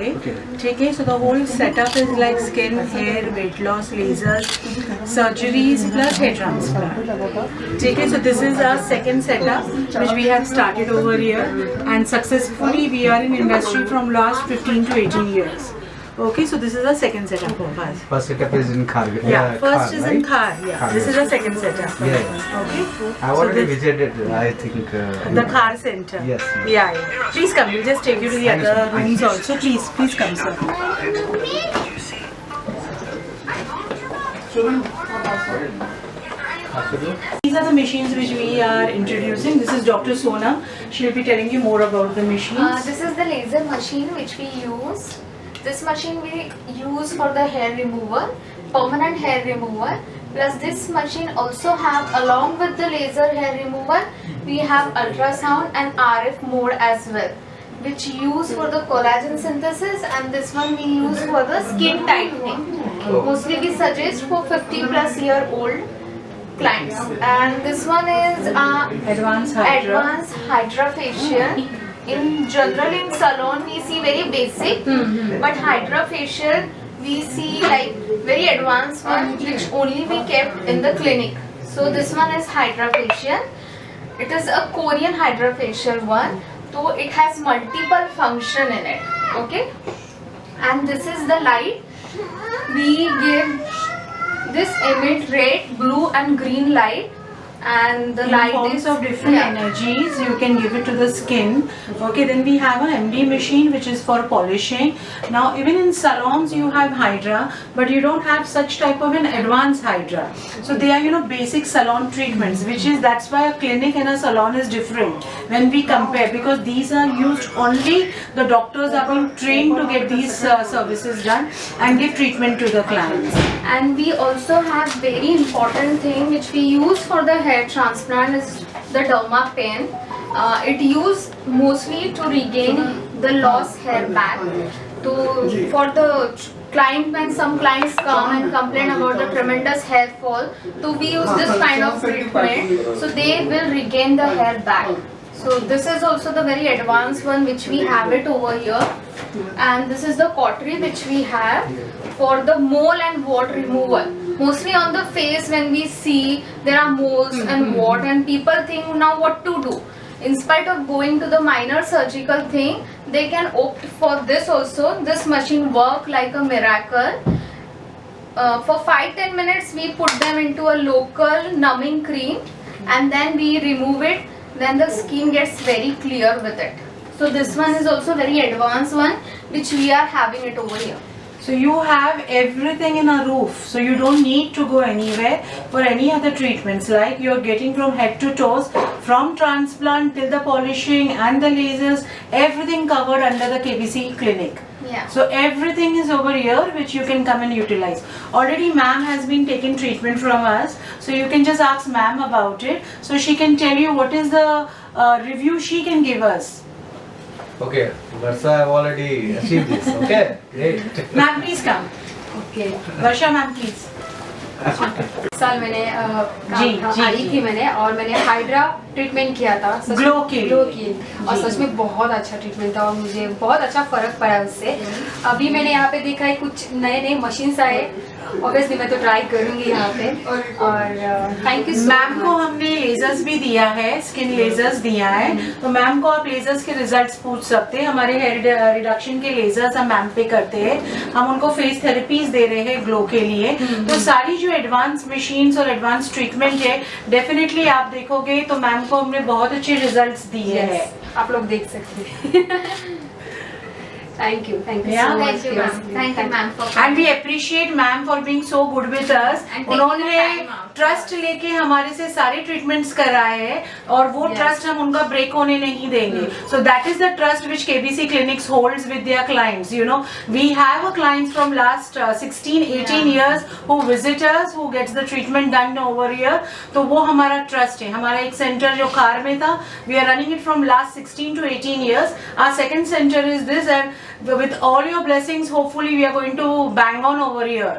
करेंगे, ठीक है. So the whole setup is like skin, hair, weight loss, lasers, surgeries plus hair transplant. ठीक है. So this is our second setup which we have started over here, and successfully we are in industry from last 15 to 18 years. Okay, so this is the second setup of us. First setup is in Khar. Yeah, first Khar, is right? in Khar. Yeah, Khar, this is the second setup. Yeah. Okay. I already visited. I think. The Khar center. Yes. Yeah, yeah. Please come. We'll just take you to the other rooms also. Please come, sir. These are the machines which we are introducing. This is Dr. Sonam. She will be telling you more about the machines. This is the laser machine which we use. This machine we use for the hair removal, permanent hair removal. Plus this machine also have, along with the laser hair removal, we have ultrasound and RF mode as well, which use for the collagen synthesis, and this one we use for the skin tightening. Mostly we suggest for 50 plus year old clients. And this one is advanced hydra facial. In general in salon we see very basic, but hydra facial we see like very advanced one which only we kept in the clinic. So this one is hydra facial. It is a Korean hydra facial one, so it has multiple function in it. Okay, and this is the light. We give this emit red, blue and green light, and the in light forms is of different energies. You can give it to the skin. Okay, then we have a MD machine which is for polishing. Now even in salons you have hydra, but you don't have such type of an advanced hydra. So they are basic salon treatments, which is, that's why a clinic and a salon is different when we compare, because these are used only, the doctors are being trained to get these services done and give treatment to the clients. And we also have very important thing which we use for the hair transplant is the derma pen. It used mostly to regain the lost hair back. For the client, when some clients come and complain about the tremendous hair fall, so we use this kind of treatment, so they will regain the hair back. So this is also the very advanced one which we have it over here. And this is the cautery which we have for the mole and wart removal. Mostly on the face, when we see there are moles and wart, and people think now what to do. In spite of going to the minor surgical thing, they can opt for this also. This machine work like a miracle. For 5-10 minutes we put them into a local numbing cream, and then we remove it. Then the skin gets very clear with it. So this one is also very advanced one which we are having it over here. So you have everything in a roof, so you don't need to go anywhere for any other treatments. Like you're getting from head to toes, from transplant till the polishing and the lasers, everything covered under the KBC clinic. Yeah. So everything is over here which you can come and utilize. Already ma'am has been taking treatment from us, so you can just ask ma'am about it. So she can tell you what is the review she can give us. Okay, Varsha, I have already achieved this. Okay, great. Ma'am, please come. Okay Varsha ma'am, please. साल मैंने आई थी मैंने, और मैंने hydra treatment किया था glow की और सच में बहुत अच्छा ट्रीटमेंट था और मुझे बहुत अच्छा फर्क पड़ा उससे. अभी मैंने यहाँ पे देखा है कुछ नए नए मशीन्स आए, ऑब्वियसली मैं तो ट्राई करूंगी यहाँ पे. और थैंक यू मैम को हमने लेजर्स भी दिया है, स्किन लेजर्स दिया है, तो मैम को आप लेजर्स के रिजल्ट्स पूछ सकते हैं. हमारे हेयर रिडक्शन के लेजर्स हम मैम पे करते हैं, हम उनको फेस थेरेपीज दे रहे हैं ग्लो के लिए. तो सारी जो एडवांस मशीन्स और एडवांस ट्रीटमेंट है, डेफिनेटली आप देखोगे तो मैम को हमने बहुत अच्छे रिजल्ट्स दिए हैं. आप लोग देख सकते हैं. Thank you so much. Thank you ma'am for And we appreciate ma'am for being so good with us. उन्होंने ट्रस्ट लेके हमारे से सारे ट्रीटमेंट्स कराए हैं, और वो ट्रस्ट हम उनका ब्रेक होने नहीं देंगे. So that is the trust which KBC Clinics holds with their clients. You know, we have a clients from last 16-18 years who visit us, who gets the treatment done over here. तो वो हमारा trust है. हमारा एक centre जो खार में था, we are running it from last 16 to 18 years. Our second center is this, and with all your blessings, hopefully we are going to bang on over here.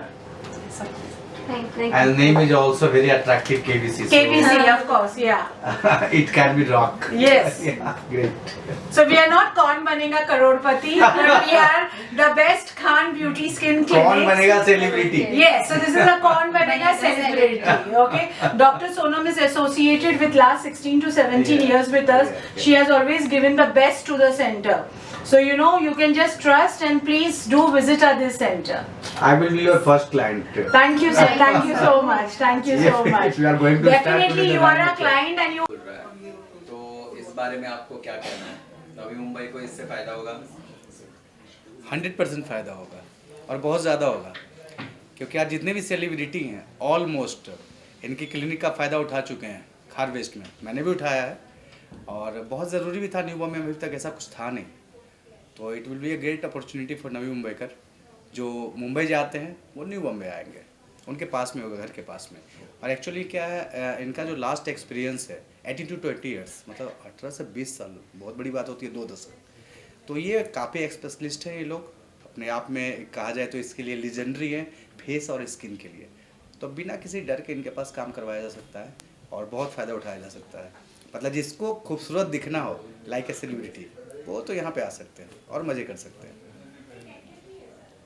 Thank you. And name is also very attractive, KBC. KBC, of course, yeah. So it can be rock. Yes. Yeah, great. So we are not कौन बनेगा करोड़पति, but we are the best Khan Beauty Skin Clinic. कौन बनेगा celebrity? Yes, so this is a कौन बनेगा celebrity. Okay, Dr. Sonam is associated with last 16 to 17 Yeah. years with us. Yeah. She has always given the best to the center. So you know you can just trust and please do visit at this center. I will be your first client. Thank you, sir. Thank you so much. Thank you so Yeah, much. if you are going to start Definitely with the you are a brand. client and you. बोल रहा है तो इस बारे में आपको क्या कहना है नवी मुंबई को इससे फायदा होगा 100% फ़ायदा होगा और बहुत ज़्यादा होगा क्योंकि आज जितने भी सेलिब्रिटी हैं ऑलमोस्ट इनकी क्लिनिक का फ़ायदा उठा चुके हैं खार वेस्ट में मैंने भी उठाया है और बहुत ज़रूरी भी था न्यू बॉम्बे में अभी तक ऐसा कुछ था नहीं तो it will be a great opportunity for Navi Mumbaikar जो मुंबई जाते हैं वो न्यू बॉम्बे आएंगे उनके पास में होगा घर के पास में और एक्चुअली क्या है इनका जो लास्ट एक्सपीरियंस है 18 to 20 ईयर्स मतलब 18 से 20 साल बहुत बड़ी बात होती है 2 दशक तो ये काफ़ी स्पेशलिस्ट हैं ये लोग अपने आप में कहा जाए तो इसके लिए लीजेंडरी हैं फेस और स्किन के लिए तो बिना किसी डर के इनके पास काम करवाया जा सकता है और बहुत फ़ायदा उठाया जा सकता है मतलब जिसको खूबसूरत दिखना हो लाइक ए सेलिब्रिटी वो तो यहाँ पे आ सकते हैं और मज़े कर सकते हैं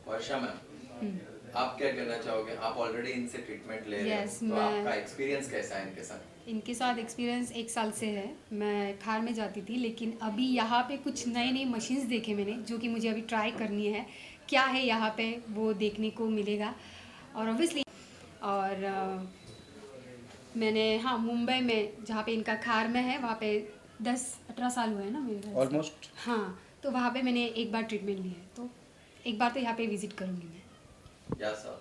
वर्षा मैम आप क्या कहना चाहोगे आप ऑलरेडी इनसे ट्रीटमेंट ले रहे Yes, हो तो मैं- आपका एक्सपीरियंस कैसा है इनके साथ इनके साथ एक्सपीरियंस 1 साल से है मैं खार में जाती थी लेकिन अभी यहाँ पे कुछ नए नए मशीन्स देखे मैंने जो कि मुझे अभी ट्राई करनी है क्या है यहाँ पे वो देखने को मिलेगा और ऑब्वियसली और मैंने हाँ मुंबई में जहाँ पे इनका खार में है वहाँ पे 10-18 साल हुए हैं ना मेरे ख्याल से। ऑलमोस्ट हाँ तो वहाँ पे मैंने एक बार ट्रीटमेंट लिया है तो एक बार तो यहाँ पे विजिट करूँगी मैं Yes, sir.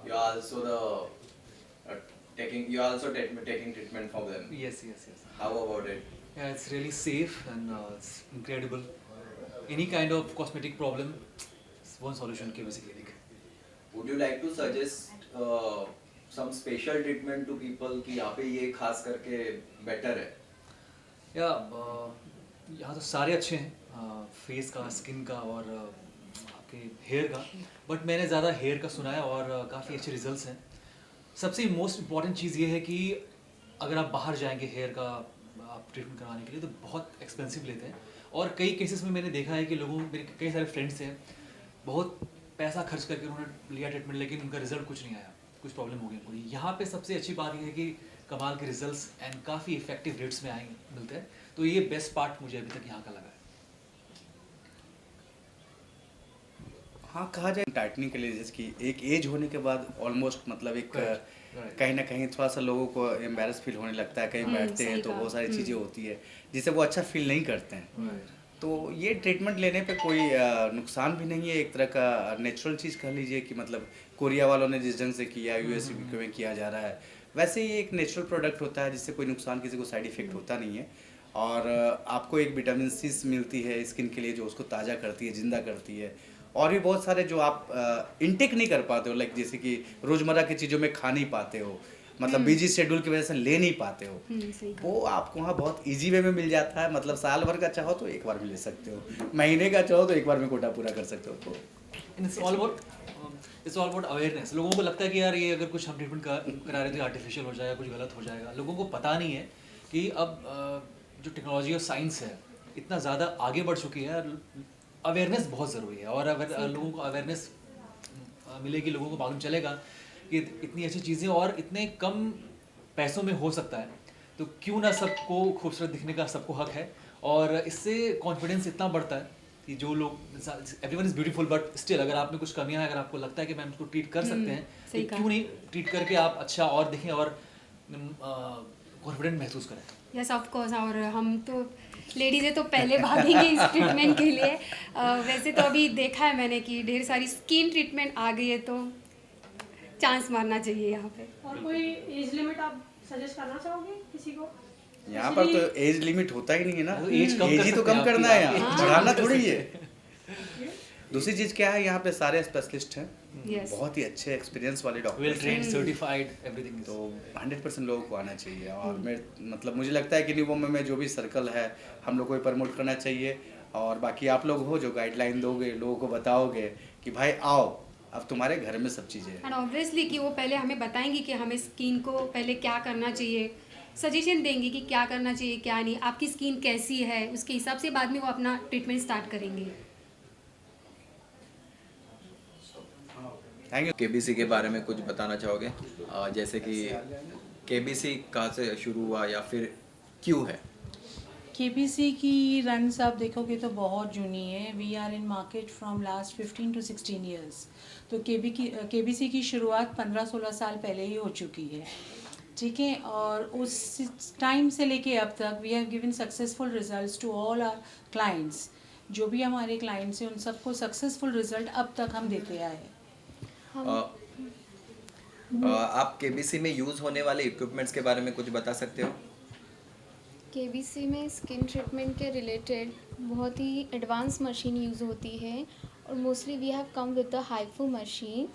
You are also taking treatment from them. Yes. How about it? Yeah, it's really safe and it's incredible. Any kind of cosmetic problem, it's one solution KBC Clinic. Would you like to suggest some special treatment to people कि यहाँ पे ये खास करके better है? Yeah, यहाँ तो सारे अच्छे हैं फेस का स्किन का और आपके हेयर का बट मैंने ज़्यादा हेयर का सुना है और काफ़ी अच्छे रिजल्ट्स हैं सबसे मोस्ट इम्पॉर्टेंट चीज़ ये है कि अगर आप बाहर जाएंगे हेयर का आप ट्रीटमेंट करवाने के लिए तो बहुत एक्सपेंसिव लेते हैं और कई केसेस में मैंने देखा है कि लोगों मेरे कई सारे फ्रेंड्स हैं बहुत पैसा खर्च करके उन्होंने लिया ट्रीटमेंट लेकिन उनका रिजल्ट कुछ नहीं आया कुछ प्रॉब्लम हो गई उनको यहाँ पे सबसे अच्छी बात ये है कि कमाल के रिजल्ट्स एंड काफ़ी इफेक्टिव रेट्स में आएंगे मिलते हैं तो ये बेस्ट पार्ट मुझे अभी तक यहाँ का लगा है हाँ कहा जाए टाइटनिंग के लिए जैसे कि एक एज होने के बाद ऑलमोस्ट मतलब एक Right. कहीं ना कहीं थोड़ा सा लोगों को एम्बेरस फील होने लगता है कहीं बैठते हैं सही तो कहा। बहुत सारी चीज़ें होती है जिससे वो अच्छा फील नहीं करते हैं तो ये ट्रीटमेंट लेने पे कोई नुकसान भी नहीं है एक तरह का नेचुरल चीज़ कह लीजिए कि मतलब कोरिया वालों ने जिस ढंग से किया यूएस में किया जा रहा है वैसे ही एक नेचुरल प्रोडक्ट होता है जिससे कोई नुकसान किसी को साइड इफेक्ट होता नहीं है और आपको एक विटामिन सी मिलती है स्किन के लिए जो उसको ताज़ा करती है जिंदा करती है और भी बहुत सारे जो आप इनटेक नहीं कर पाते हो लाइक जैसे कि रोज़मर्रा की चीज़ों में खा नहीं पाते हो मतलब बिजी शेड्यूल की वजह से ले नहीं पाते हो सही कहा। वो आपको वहाँ बहुत इजी वे में मिल जाता है मतलब साल भर का चाहो तो एक बार भी ले सकते हो महीने का चाहो तो एक बार में कोटा पूरा कर सकते हो तो इट्स ऑल अबाउट अवेयरनेस लोगों को लगता है कि यार ये अगर कुछ हम ट्रीटमेंट करा रहे तो आर्टिफिशियल हो जाएगा कुछ गलत हो जाएगा लोगों को पता नहीं है कि अब जो टेक्नोलॉजी और साइंस है इतना ज़्यादा आगे बढ़ चुकी है अवेयरनेस बहुत ज़रूरी है और अगर लोगों को अवेयरनेस मिलेगी लोगों को मालूम चलेगा कि इतनी अच्छी चीज़ें और इतने कम पैसों में हो सकता है तो क्यों ना सबको खूबसूरत दिखने का सबको हक है और इससे कॉन्फिडेंस इतना बढ़ता है कि जो लोग everyone is beautiful but still अगर आप में कुछ कमियां हैं अगर आपको लगता है कि मैम इसको ट्रीट कर सकते हैं सही तो कहा। क्यों नहीं ट्रीट करके आप अच्छा और दिखें और कॉन्फिडेंट महसूस करें यस ऑफ कोर्स और हम तो लेडीज़ है तो पहले भागेंगे इस ट्रीटमेंट के लिए वैसे तो अभी देखा है मैंने कि ढेर सारी स्किन ट्रीटमेंट आ गई है तो चांस मारना चाहिए यहाँ पे और कोई एज लिमिट आप सजेस्ट करना चाहोगे किसी को यहाँ पर तो एज लिमिट होता ही नहीं है ना तो एज कम कर एज ही तो सकते कम हैं करना है आपकी, यहाँ आप बढ़ाना थोड़ी है दूसरी चीज़ क्या है यहाँ पे सारे स्पेशलिस्ट हैं Yes. बहुत ही अच्छे एक्सपीरियंस वाले well doctor trained certified everything तो 100% लोगों को आना चाहिए और मतलब मुझे लगता है कि न्यू बॉम्बे में जो भी सर्कल है हम लोग को प्रमोट करना चाहिए और बाकी आप लोग हो जो गाइडलाइन दोगे लोगों को बताओगे कि भाई आओ अब तुम्हारे घर में सब चीज़ें हैं। एंड ऑब्वियसली कि वो पहले हमें बताएंगे कि हमें स्किन को पहले क्या करना चाहिए, सजेशन देंगे कि क्या करना चाहिए क्या नहीं, आपकी स्किन कैसी है, उसके हिसाब से बाद में वो अपना ट्रीटमेंट स्टार्ट करेंगे। Thank you. केबीसी के बारे में कुछ बताना चाहोगे? जैसे कि केबीसी कहाँ से शुरू हुआ या फिर क्यों है? केबीसी की रन्स आप देखोगे तो बहुत जूनी है। We are in market from last 15 to 16 years. तो केबीसी की शुरुआत 15-16 साल पहले ही हो चुकी है, ठीक है। और उस टाइम से लेके अब तक we have given successful results to all our clients. जो भी हमारे क्लाइंट्स हैं उन सबको सक्सेसफुल रिजल्ट अब तक हम देते आए हैं। आप केबीसी में यूज़ होने वाले इक्विपमेंट्स के बारे में कुछ बता सकते हो? केबीसी में स्किन ट्रीटमेंट के रिलेटेड बहुत ही एडवांस मशीन यूज़ होती है और mostly we have come with the HIFU machine.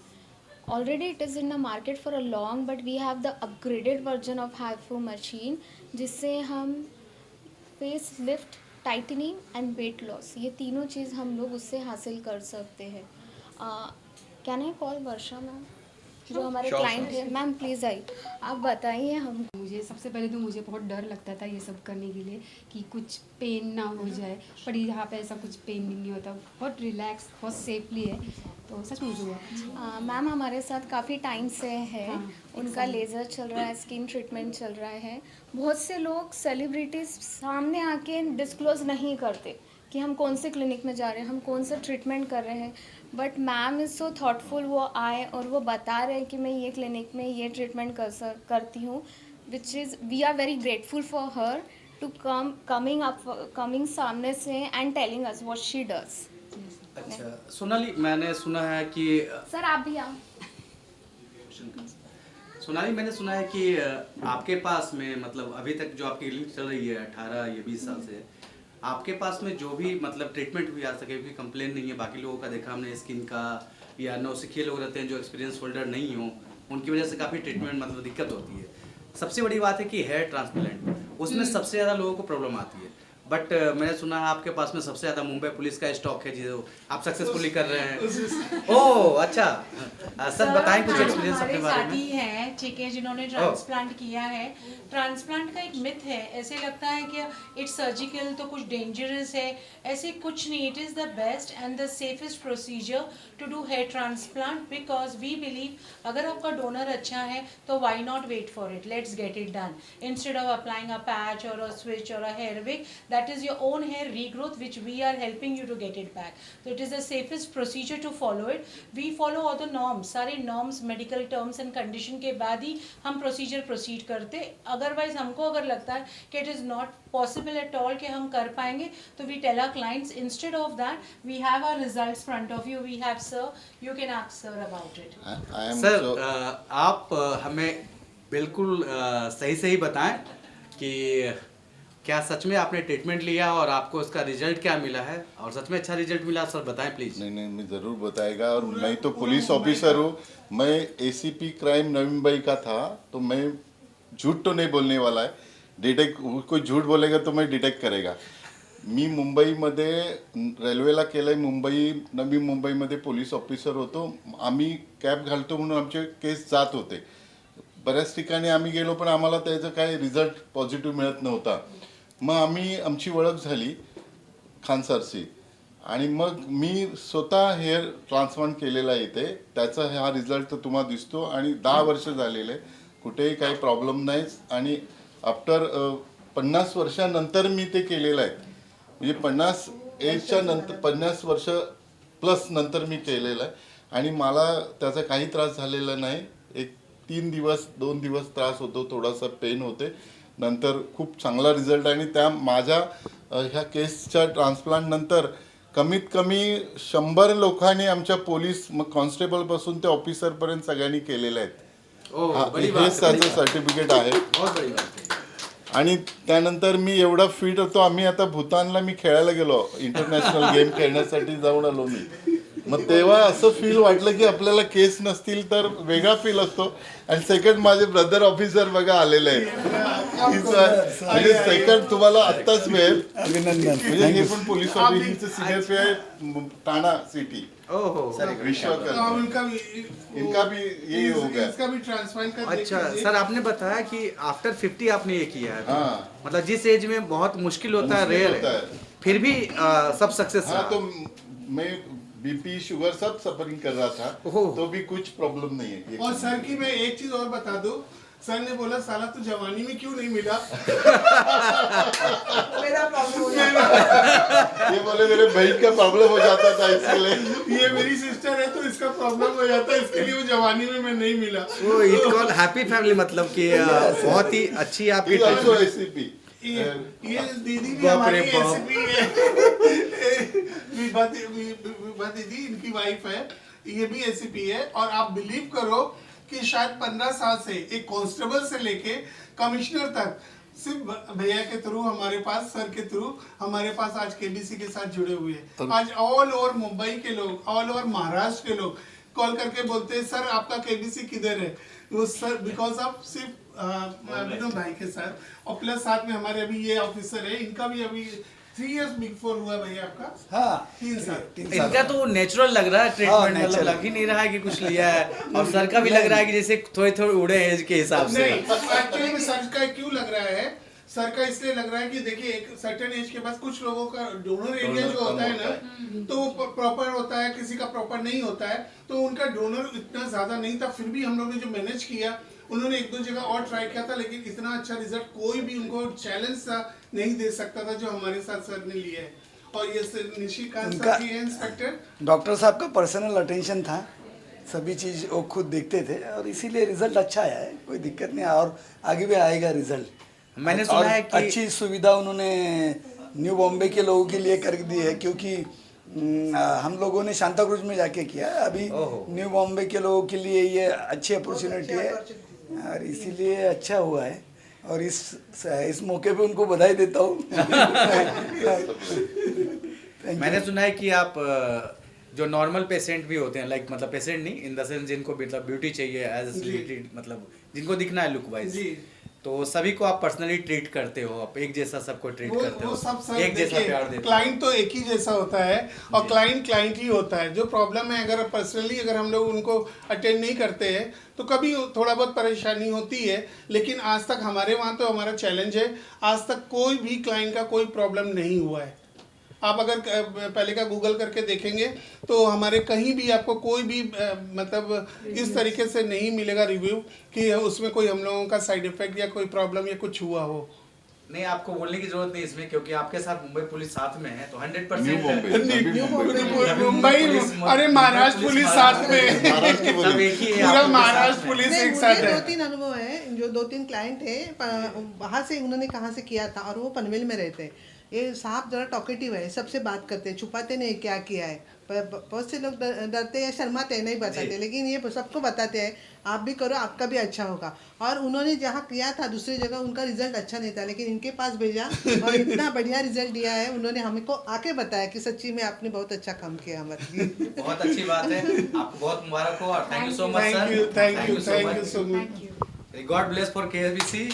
Already it is in the market for a long, but we have the upgraded version of HIFU machine जिससे हम face lift, tightening and weight loss ये तीनों चीज़ हम लोग उससे हासिल कर सकते हैं. Can I call Varsha ma'am जो हमारे क्लाइंट है? मैम प्लीज़ आई, आप बताइए हम. मुझे सबसे पहले तो मुझे बहुत डर लगता था ये सब करने के लिए कि कुछ पेन ना हो जाए, पर यहाँ पे ऐसा कुछ पेन नहीं होता, बहुत रिलैक्स, बहुत सेफली है, तो सच में मुझे हुआ. मैम हमारे साथ काफ़ी टाइम से है. हाँ, उनका लेज़र चल रहा है, स्किन ट्रीटमेंट चल रहा है. बहुत से लोग सेलिब्रिटीज़ सामने आके डिस्क्लोज़ नहीं करते कि हम कौन से क्लिनिक में जा रहे हैं, हम कौन सा ट्रीटमेंट कर रहे हैं, but ma'am is so thoughtful. वो आए और वो बता रहे हैं कि मैं ये क्लिनिक में ये ट्रीटमेंट करती हूँ, which is we are very grateful for her to coming सामने से and telling us what she does. अच्छा सोनाली, मैंने सुना है कि सर आप भी आओ. सोनाली, मैंने सुना है कि आपके पास में मतलब अभी तक जो आपकी क्लिनिक चल रही है 18 या 20 साल से, आपके पास में जो भी मतलब ट्रीटमेंट हुई आज तक कोई कंप्लेन नहीं है. बाकी लोगों का देखा हमने स्किन का या नौसिखिए लोग रहते हैं जो एक्सपीरियंस होल्डर नहीं हो, उनकी वजह से काफ़ी ट्रीटमेंट मतलब दिक्कत होती है. सबसे बड़ी बात है कि हेयर ट्रांसप्लांट, उसमें सबसे ज़्यादा लोगों को प्रॉब्लम आती है. बट मैंने सुना है आपके पास में सबसे ज़्यादा मुंबई पुलिस का स्टॉक है जो आप सक्सेसफुली कर रहे हैं. ओह अच्छा, सर बताएं कुछ एक्सपीरियंस अपने बारे साथी में. हैं, ठीक है, जिन्होंने ट्रांसप्लांट किया है. ट्रांसप्लांट का एक मिथ है, ऐसे लगता है कि इट्स सर्जिकल तो कुछ डेंजरस है. ऐसे कुछ नहीं. It is the best and the safest procedure to do hair transplant because we believe अगर आपका डोनर अच्छा है तो why not wait for it, let's get it done instead of applying a patch और अ स्विच और a hair wig. That is your own hair regrowth which we are helping you to get it back. So it is the safest procedure to follow it. We follow all the norms, सारे norms, medical terms and condition के बाद ही हम procedure proceed करते. Otherwise हमको अगर लगता है कि it is not possible at all कि हम कर पाएंगे तो we tell our clients instead of that we have our results front of you. We have sir, you can ask sir about it. Sir आप हमें बिल्कुल सही सही बताएं कि क्या सच में आपने ट्रीटमेंट लिया और आपको उसका रिजल्ट क्या मिला है, और सच में अच्छा रिजल्ट मिला सर बताएं प्लीज. नहीं मैं ज़रूर बताएगा. और मैं तो पुलिस ऑफिसर हूँ, मैं एसीपी क्राइम नवी मुंबई का था, तो मैं झूठ तो नहीं बोलने वाला है. डिटेक्ट कोई झूठ बोलेगा तो मैं डिटेक्ट करेगा. मी मुंबईमध्ये रेल्वेला केलं आहे. नवी मुंबईमध्ये पोलीस ऑफिसर होतो. आम्ही कॅब घालतो म्हणून आमचे केस जात होते. बऱ्याच ठिकाणी आम्ही गेलो पण आम्हाला त्याचं काही रिझल्ट पॉझिटिव्ह मिळत नव्हता. मग आमची ओळख झाली खान सरशी, आणि मग मी स्वतः हेअर ट्रान्सप्लांट केलेला आहे इथे. त्याचा हा रिझल्ट तर तुम्हाला दिसतो, आणि 10 वर्ष झालेले, कुठेही काही प्रॉब्लेम नाही. आणि आफ्टर 50 वर्षानंतर मी ते केलेलं आहे. म्हणजे 50 एजच्या नंतर 50 वर्ष प्लस नंतर मी केलेलं आहे, आणि मला त्याचा काही त्रास झालेला नाही. एक 2 दिवस त्रास होतो, थोडासा पेन होते, नंतर खूप चांगला रिझल्ट. आणि त्या माझ्या ह्या केसच्या ट्रान्सप्लांट नंतर कमीत कमी 100 लोकांनी आमच्या पोलीस मग कॉन्स्टेबलपासून ते ऑफिसरपर्यंत सगळ्यांनी केलेले आहेत. हेच त्याचं सर्टिफिकेट आहे. आणि त्यानंतर मी एवढा फिट होतो. आम्ही आता भूतानला मी खेळायला गेलो, इंटरनॅशनल गेम खेळण्यासाठी जाऊन आलो मी. मग तेव्हा असं फील वाटलं की आपल्याला केस नसतील तर वेगळा फील असतो. आणि सेकंड माझे ब्रदर ऑफिसर बघा आलेले आहेत. म्हणजे सेकंड तुम्हाला आत्ताच मिळेल. म्हणजे हे पण पोलीस ऑफिसरचे सिनियर पी आहे ठाणा सिटी. ओहो विश्वकर्मा इनका भी यही हो गया। इसका भी ट्रांसप्लांट कर अच्छा सर, आपने बताया कि आफ्टर 50 आपने ये किया है, हाँ। मतलब जिस एज में बहुत मुश्किल होता है, मुश्किल रेयर होता है, है। फिर भी सब सक्सेस हाँ, तो मैं बीपी शुगर सब सफरिंग कर रहा था, ओहो। तो भी कुछ प्रॉब्लम नहीं है। और सर की मैं एक चीज और बता दूं, सर ने बोला साला तू जवानी में क्यों नहीं मिला। मेरा प्रॉब्लम हो जाता, ये बोले मेरे बहन का प्रॉब्लम हो जाता था इसके लिए। ये मेरी सिस्टर है तो इसका प्रॉब्लम हो जाता है, इसके लिए वो जवानी में मैं नहीं मिला। वो इट कॉल हैप्पी फैमिली, मतलब कि बहुत ही अच्छी आपकी He also treatment। ACP। ये दीदी भी बाप हमारी रे बाप। एसपी है। विभा दीदी इनकी वाइफ है, ये भी एसीपी है। और आप बिलीव करो कि शायद 15 साल से एक कांस्टेबल से लेके कमिश्नर तक सिर्फ भैया के थ्रू, हमारे पास सर के थ्रू, हमारे पास आज केबीसी के साथ जुड़े हुए हैं। आज ऑल ओवर मुंबई के लोग, ऑल ओवर महाराष्ट्र के लोग कॉल करके बोलते हैं सर आपका केबीसी किधर है। वो सर बिकॉज ऑफ सिर्फ विनोद भाई के साथ, और प्लस साथ में हमारे अभी ये ऑफिसर है, इनका भी अभी 3 इयर्स बिग 4 हुआ भैया आपका। हाँ 3 साल। इनका तो नेचुरल लग रहा है ट्रीटमेंट, मतलब लग ही नहीं रहा है कि कुछ लिया है, और सर का भी लग रहा है कि जैसे थोड़े थोड़े उड़े एज के हिसाब से। नहीं, एक्चुअली में सर का क्यों लग रहा है, सर का इसलिए लग रहा है कि देखिए एक सर्टेन एज के बाद कुछ लोगों का डोनर एरिया जो होता है ना, तो वो प्रॉपर होता है, किसी का प्रॉपर नहीं होता है, तो उनका डोनर इतना ज्यादा नहीं था। फिर भी हम लोगों ने जो मैनेज किया, उन्होंने 1-2 जगह और ट्राई किया था, लेकिन इतना अच्छा रिजल्ट कोई भी उनको चैलेंज सा नहीं दे सकता था जो हमारे साथ सर ने लिया है। और ये सर निशिकांत सर भी है इंस्पेक्टर। डॉक्टर साहब का पर्सनल अटेंशन था, सभी चीज़ वो खुद देखते थे, और इसीलिए रिजल्ट अच्छा आया है, कोई दिक्कत नहीं, और आगे भी आएगा रिजल्ट। मैंने सुना है कि अच्छी सुविधा उन्होंने न्यू बॉम्बे के लोगों के लिए कर दी है, क्योंकि हम लोगों ने सांता क्रूज में जाके किया, अभी न्यू बॉम्बे के लोगों के लिए ये अच्छी अपॉर्चुनिटी है, और इसीलिए अच्छा हुआ है। और इस मौके पे उनको बधाई देता हूँ। मैंने सुना है कि आप जो नॉर्मल पेशेंट भी होते हैं, लाइक मतलब पेशेंट नहीं इन द सेंस जिनको मतलब ब्यूटी चाहिए एज रिलेटेड, मतलब जिनको दिखना है लुक वाइज, तो सभी को आप पर्सनली ट्रीट करते हो, आप एक जैसा सबको ट्रीट करते वो सब हो, सर एक जैसा प्यार देते हो। क्लाइंट तो एक ही जैसा होता है, और क्लाइंट ही होता है। जो प्रॉब्लम है, अगर पर्सनली अगर हम लोग उनको अटेंड नहीं करते हैं तो कभी थोड़ा बहुत परेशानी होती है, लेकिन आज तक हमारे वहाँ तो हमारा चैलेंज है, आज तक कोई भी क्लाइंट का कोई प्रॉब्लम नहीं हुआ है। आप अगर पहले का गूगल करके देखेंगे तो हमारे कहीं भी आपको कोई भी मतलब इस तरीके से नहीं मिलेगा रिव्यू कि उसमें कोई हम लोगों का साइड इफेक्ट या कोई प्रॉब्लम या कुछ हुआ हो। नहीं, आपको बोलने की जरूरत नहीं इसमें, क्योंकि आपके साथ मुंबई पुलिस साथ में है, तो 100% न्यू बॉम्बे मुंबई, अरे महाराष्ट्र पुलिस साथ में, सब एक ही है, पूरा आपके महाराष्ट्र पुलिस नहीं, एक साथ मुझे है। 2-3 अनुभव है, जो 2-3 क्लाइंट है वहाँ से उन्होंने कहाँ से किया था, और वो पनवेल में रहते हैं। ये साहब जरा टॉकेटिव है, सबसे बात करते हैं, छुपाते नहीं क्या किया है। बहुत से लोग डरते हैं, शर्माते हैं, नहीं बताते, लेकिन ये सबको बताते हैं आप भी करो, आपका भी अच्छा होगा। और उन्होंने जहाँ किया था दूसरी जगह उनका रिजल्ट अच्छा नहीं था, लेकिन इनके पास भेजा और इतना बढ़िया रिजल्ट दिया है। उन्होंने हमको आके बताया कि सच्ची में आपने बहुत अच्छा काम किया हमारे लिए। बहुत अच्छी बात है, आपको बहुत मुबारक हो, और thank you so much sir, thank you so much. God bless for KBC।